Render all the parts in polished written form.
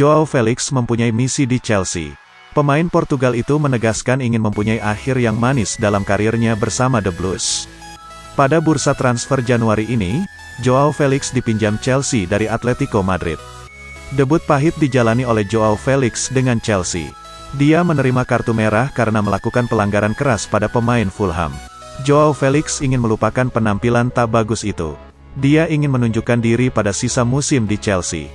Joao Felix mempunyai misi di Chelsea. Pemain Portugal itu menegaskan ingin mempunyai akhir yang manis dalam karirnya bersama The Blues. Pada bursa transfer Januari ini, Joao Felix dipinjam Chelsea dari Atletico Madrid. Debut pahit dijalani oleh Joao Felix dengan Chelsea. Dia menerima kartu merah karena melakukan pelanggaran keras pada pemain Fulham. Joao Felix ingin melupakan penampilan tak bagus itu. Dia ingin menunjukkan diri pada sisa musim di Chelsea.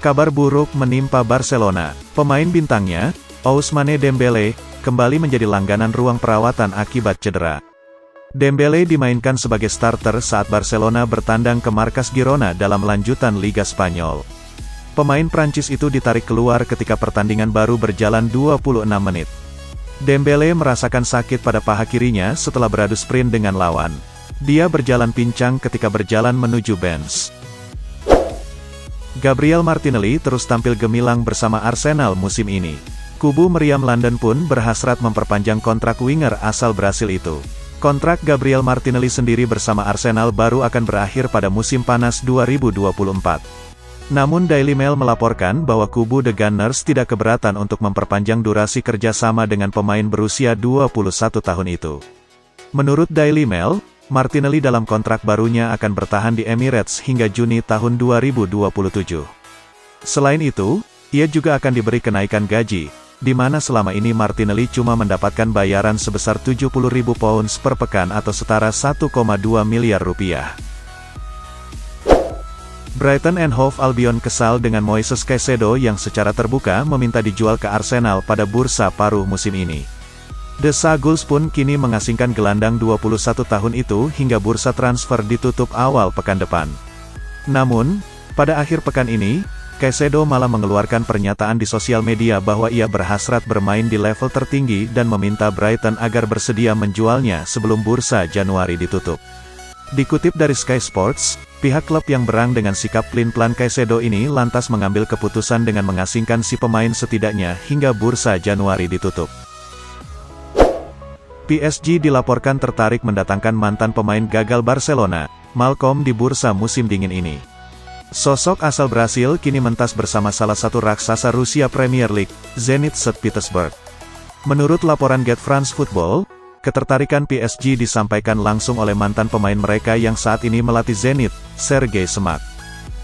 Kabar buruk menimpa Barcelona. Pemain bintangnya, Ousmane Dembele, kembali menjadi langganan ruang perawatan akibat cedera. Dembele dimainkan sebagai starter saat Barcelona bertandang ke markas Girona dalam lanjutan Liga Spanyol. Pemain Prancis itu ditarik keluar ketika pertandingan baru berjalan 26 menit. Dembele merasakan sakit pada paha kirinya setelah beradu sprint dengan lawan. Dia berjalan pincang ketika berjalan menuju bench. Gabriel Martinelli terus tampil gemilang bersama Arsenal musim ini. Kubu meriam London pun berhasrat memperpanjang kontrak winger asal Brasil itu. Kontrak Gabriel Martinelli sendiri bersama Arsenal baru akan berakhir pada musim panas 2024. Namun Daily Mail melaporkan bahwa kubu The Gunners tidak keberatan untuk memperpanjang durasi kerjasama dengan pemain berusia 21 tahun itu. Menurut Daily Mail, Martinelli dalam kontrak barunya akan bertahan di Emirates hingga Juni tahun 2027. Selain itu, ia juga akan diberi kenaikan gaji, di mana selama ini Martinelli cuma mendapatkan bayaran sebesar 70.000 pounds per pekan atau setara 1,2 miliar rupiah. Brighton and Hove Albion kesal dengan Moises Caicedo yang secara terbuka meminta dijual ke Arsenal pada bursa paruh musim ini. The Saguls pun kini mengasingkan gelandang 21 tahun itu hingga bursa transfer ditutup awal pekan depan. Namun, pada akhir pekan ini, Caicedo malah mengeluarkan pernyataan di sosial media bahwa ia berhasrat bermain di level tertinggi dan meminta Brighton agar bersedia menjualnya sebelum bursa Januari ditutup. Dikutip dari Sky Sports, pihak klub yang berang dengan sikap pelin-pelan Caicedo ini lantas mengambil keputusan dengan mengasingkan si pemain setidaknya hingga bursa Januari ditutup. PSG dilaporkan tertarik mendatangkan mantan pemain gagal Barcelona, Malcom di bursa musim dingin ini. Sosok asal Brasil kini mentas bersama salah satu raksasa Rusia Premier League, Zenit St. Petersburg. Menurut laporan Get France Football, ketertarikan PSG disampaikan langsung oleh mantan pemain mereka yang saat ini melatih Zenit, Sergei Semak.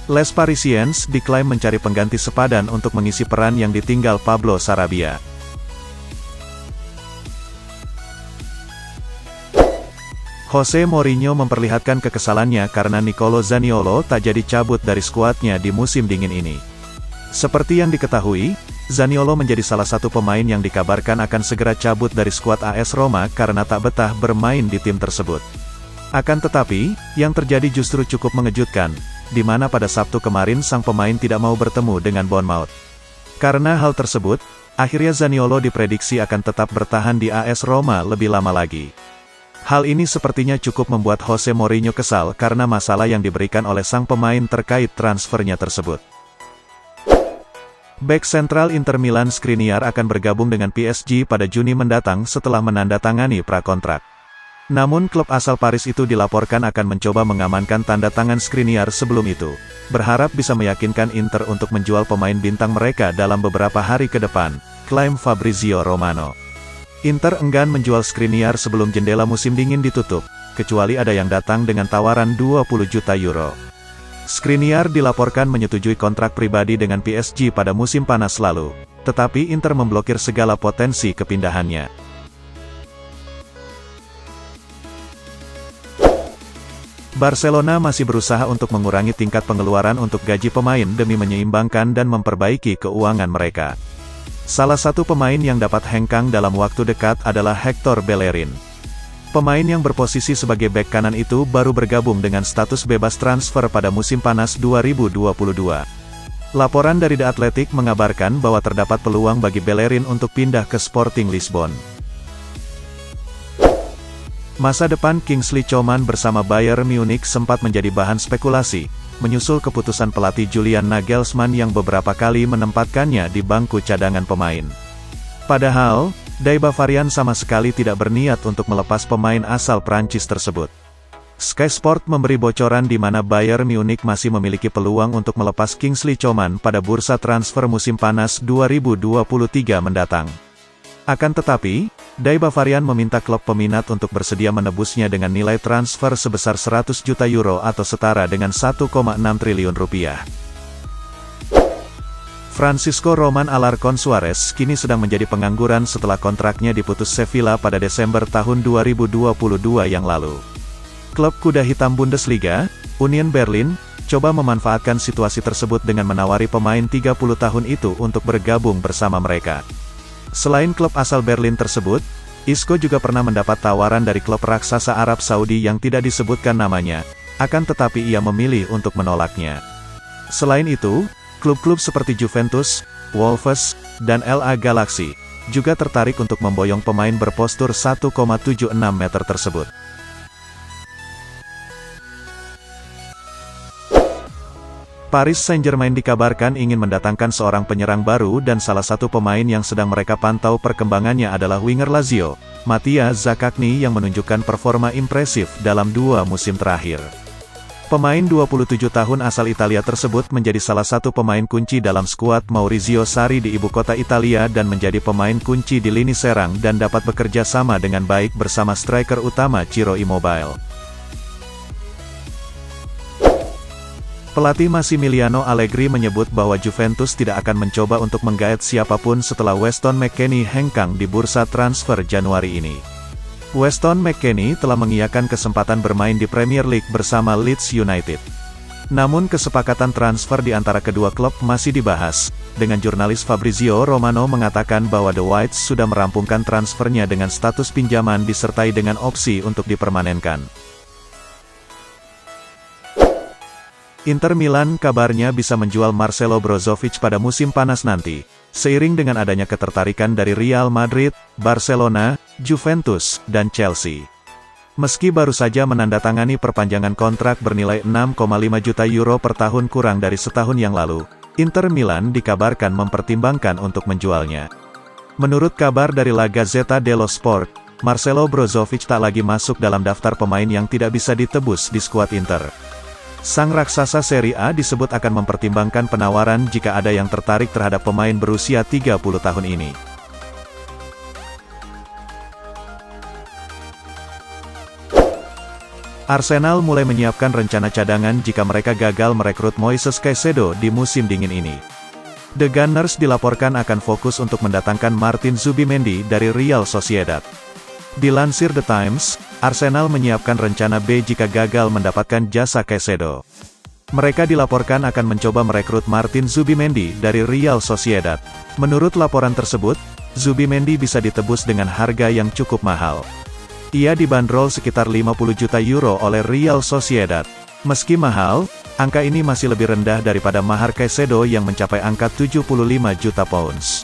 Les Parisiens diklaim mencari pengganti sepadan untuk mengisi peran yang ditinggal Pablo Sarabia. Jose Mourinho memperlihatkan kekesalannya karena Nicolo Zaniolo tak jadi cabut dari skuadnya di musim dingin ini. Seperti yang diketahui, Zaniolo menjadi salah satu pemain yang dikabarkan akan segera cabut dari skuad AS Roma karena tak betah bermain di tim tersebut. Akan tetapi, yang terjadi justru cukup mengejutkan, di mana pada Sabtu kemarin sang pemain tidak mau bertemu dengan Bournemouth. Karena hal tersebut, akhirnya Zaniolo diprediksi akan tetap bertahan di AS Roma lebih lama lagi. Hal ini sepertinya cukup membuat Jose Mourinho kesal karena masalah yang diberikan oleh sang pemain terkait transfernya tersebut. Bek sentral Inter Milan Skriniar akan bergabung dengan PSG pada Juni mendatang setelah menandatangani prakontrak. Namun klub asal Paris itu dilaporkan akan mencoba mengamankan tanda tangan Skriniar sebelum itu, berharap bisa meyakinkan Inter untuk menjual pemain bintang mereka dalam beberapa hari ke depan, klaim Fabrizio Romano. Inter enggan menjual Skriniar sebelum jendela musim dingin ditutup, kecuali ada yang datang dengan tawaran 20 juta euro. Skriniar dilaporkan menyetujui kontrak pribadi dengan PSG pada musim panas lalu, tetapi Inter memblokir segala potensi kepindahannya. Barcelona masih berusaha untuk mengurangi tingkat pengeluaran untuk gaji pemain demi menyeimbangkan dan memperbaiki keuangan mereka. Salah satu pemain yang dapat hengkang dalam waktu dekat adalah Hector Bellerin. Pemain yang berposisi sebagai bek kanan itu baru bergabung dengan status bebas transfer pada musim panas 2022. Laporan dari The Athletic mengabarkan bahwa terdapat peluang bagi Bellerin untuk pindah ke Sporting Lisbon. Masa depan Kingsley Coman bersama Bayern Munich sempat menjadi bahan spekulasi, menyusul keputusan pelatih Julian Nagelsmann yang beberapa kali menempatkannya di bangku cadangan pemain. Padahal, Die Bavarian sama sekali tidak berniat untuk melepas pemain asal Prancis tersebut. Sky Sport memberi bocoran di mana Bayern Munich masih memiliki peluang untuk melepas Kingsley Coman pada bursa transfer musim panas 2023 mendatang. Akan tetapi, Die Bavarian meminta klub peminat untuk bersedia menebusnya dengan nilai transfer sebesar 100 juta euro atau setara dengan 1,6 triliun rupiah. Francisco Roman Alarcón Suarez kini sedang menjadi pengangguran setelah kontraknya diputus Sevilla pada Desember tahun 2022 yang lalu. Klub kuda hitam Bundesliga, Union Berlin, coba memanfaatkan situasi tersebut dengan menawari pemain 30 tahun itu untuk bergabung bersama mereka. Selain klub asal Berlin tersebut, Isco juga pernah mendapat tawaran dari klub raksasa Arab Saudi yang tidak disebutkan namanya, akan tetapi ia memilih untuk menolaknya. Selain itu, klub-klub seperti Juventus, Wolves, dan LA Galaxy juga tertarik untuk memboyong pemain berpostur 1,76 meter tersebut. Paris Saint-Germain dikabarkan ingin mendatangkan seorang penyerang baru dan salah satu pemain yang sedang mereka pantau perkembangannya adalah winger Lazio, Mattia Zaccagni yang menunjukkan performa impresif dalam 2 musim terakhir. Pemain 27 tahun asal Italia tersebut menjadi salah satu pemain kunci dalam skuad Maurizio Sarri di ibu kota Italia dan menjadi pemain kunci di lini serang dan dapat bekerja sama dengan baik bersama striker utama Ciro Immobile. Pelatih Massimiliano Allegri menyebut bahwa Juventus tidak akan mencoba untuk menggaet siapapun setelah Weston McKennie hengkang di bursa transfer Januari ini. Weston McKennie telah mengiyakan kesempatan bermain di Premier League bersama Leeds United. Namun kesepakatan transfer di antara kedua klub masih dibahas, dengan jurnalis Fabrizio Romano mengatakan bahwa The Whites sudah merampungkan transfernya dengan status pinjaman disertai dengan opsi untuk dipermanenkan. Inter Milan kabarnya bisa menjual Marcelo Brozovic pada musim panas nanti, seiring dengan adanya ketertarikan dari Real Madrid, Barcelona, Juventus, dan Chelsea. Meski baru saja menandatangani perpanjangan kontrak bernilai 6,5 juta euro per tahun kurang dari setahun yang lalu, Inter Milan dikabarkan mempertimbangkan untuk menjualnya. Menurut kabar dari La Gazzetta dello Sport, Marcelo Brozovic tak lagi masuk dalam daftar pemain yang tidak bisa ditebus di skuad Inter. Sang raksasa Serie A disebut akan mempertimbangkan penawaran jika ada yang tertarik terhadap pemain berusia 30 tahun ini. Arsenal mulai menyiapkan rencana cadangan jika mereka gagal merekrut Moises Caicedo di musim dingin ini. The Gunners dilaporkan akan fokus untuk mendatangkan Martin Zubimendi dari Real Sociedad. Dilansir The Times, Arsenal menyiapkan rencana B jika gagal mendapatkan jasa Caicedo. Mereka dilaporkan akan mencoba merekrut Martin Zubimendi dari Real Sociedad. Menurut laporan tersebut, Zubimendi bisa ditebus dengan harga yang cukup mahal. Ia dibanderol sekitar 50 juta euro oleh Real Sociedad. Meski mahal, angka ini masih lebih rendah daripada mahar Caicedo yang mencapai angka 75 juta pounds.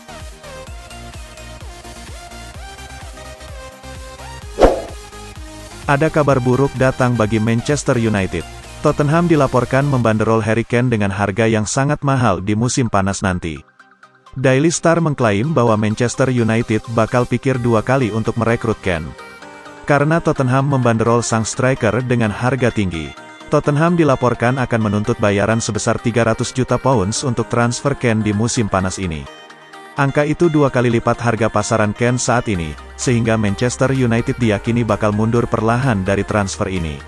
Ada kabar buruk datang bagi Manchester United. Tottenham dilaporkan membanderol Harry Kane dengan harga yang sangat mahal di musim panas nanti. Daily Star mengklaim bahwa Manchester United bakal pikir 2 kali untuk merekrut Kane. Karena Tottenham membanderol sang striker dengan harga tinggi. Tottenham dilaporkan akan menuntut bayaran sebesar 300 juta pounds untuk transfer Kane di musim panas ini. Angka itu 2 kali lipat harga pasaran Kane saat ini, sehingga Manchester United diyakini bakal mundur perlahan dari transfer ini.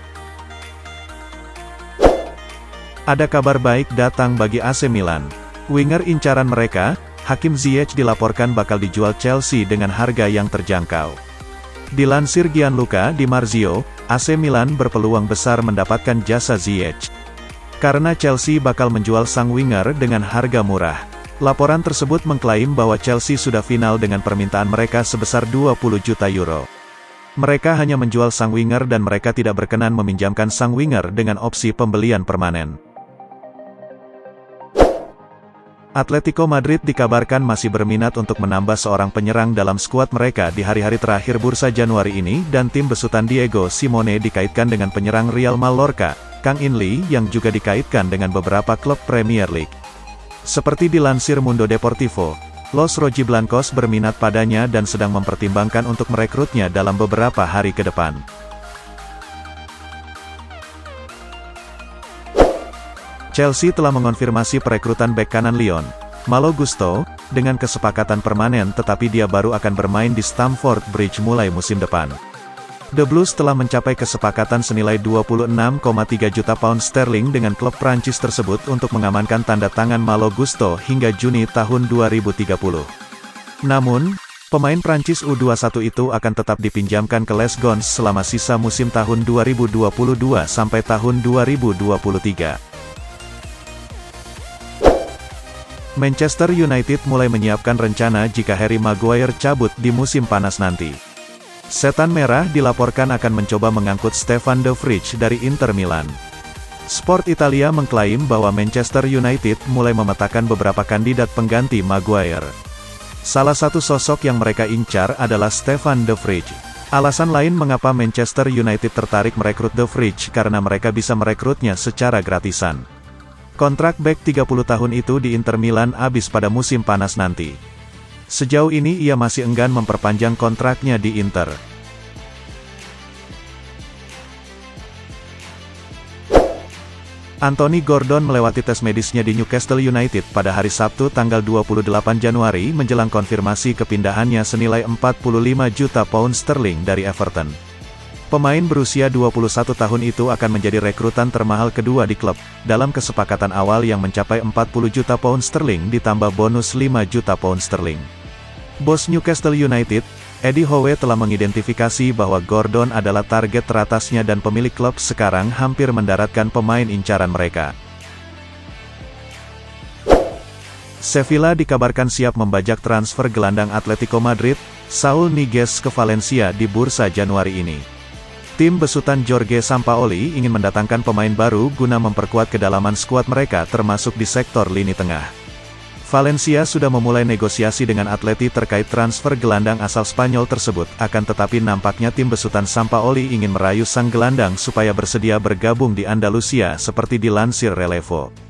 Ada kabar baik datang bagi AC Milan. Winger incaran mereka, Hakim Ziyech dilaporkan bakal dijual Chelsea dengan harga yang terjangkau. Dilansir Gianluca Di Marzio, AC Milan berpeluang besar mendapatkan jasa Ziyech. Karena Chelsea bakal menjual sang winger dengan harga murah. Laporan tersebut mengklaim bahwa Chelsea sudah final dengan permintaan mereka sebesar 20 juta euro. Mereka hanya menjual sang winger dan mereka tidak berkenan meminjamkan sang winger dengan opsi pembelian permanen. Atletico Madrid dikabarkan masih berminat untuk menambah seorang penyerang dalam skuad mereka di hari-hari terakhir bursa Januari ini dan tim besutan Diego Simeone dikaitkan dengan penyerang Real Mallorca, Kang In Lee yang juga dikaitkan dengan beberapa klub Premier League. Seperti dilansir Mundo Deportivo, Los Rojiblancos berminat padanya dan sedang mempertimbangkan untuk merekrutnya dalam beberapa hari ke depan. Chelsea telah mengonfirmasi perekrutan bek kanan Lyon, Malo Gusto, dengan kesepakatan permanen tetapi dia baru akan bermain di Stamford Bridge mulai musim depan. The Blues telah mencapai kesepakatan senilai 26,3 juta pound sterling dengan klub Prancis tersebut untuk mengamankan tanda tangan Malo Gusto hingga Juni tahun 2030. Namun, pemain Prancis U21 itu akan tetap dipinjamkan ke Les Gons selama sisa musim tahun 2022 sampai tahun 2023. Manchester United mulai menyiapkan rencana jika Harry Maguire cabut di musim panas nanti. Setan Merah dilaporkan akan mencoba mengangkut Stefan de Vrij dari Inter Milan. Sport Italia mengklaim bahwa Manchester United mulai memetakan beberapa kandidat pengganti Maguire. Salah satu sosok yang mereka incar adalah Stefan de Vrij. Alasan lain mengapa Manchester United tertarik merekrut de Vrij karena mereka bisa merekrutnya secara gratisan. Kontrak bek 30 tahun itu di Inter Milan habis pada musim panas nanti. Sejauh ini ia masih enggan memperpanjang kontraknya di Inter. Anthony Gordon melewati tes medisnya di Newcastle United pada hari Sabtu tanggal 28 Januari menjelang konfirmasi kepindahannya senilai 45 juta pound sterling dari Everton. Pemain berusia 21 tahun itu akan menjadi rekrutan termahal kedua di klub, dalam kesepakatan awal yang mencapai 40 juta pound sterling ditambah bonus 5 juta pound sterling. Bos Newcastle United, Eddie Howe telah mengidentifikasi bahwa Gordon adalah target teratasnya dan pemilik klub sekarang hampir mendaratkan pemain incaran mereka. Sevilla dikabarkan siap membajak transfer gelandang Atletico Madrid, Saul Niguez ke Valencia di bursa Januari ini. Tim besutan Jorge Sampaoli ingin mendatangkan pemain baru guna memperkuat kedalaman skuad mereka termasuk di sektor lini tengah. Valencia sudah memulai negosiasi dengan Atleti terkait transfer gelandang asal Spanyol tersebut, akan tetapi nampaknya tim besutan Sampaoli ingin merayu sang gelandang supaya bersedia bergabung di Andalusia seperti dilansir Relevo.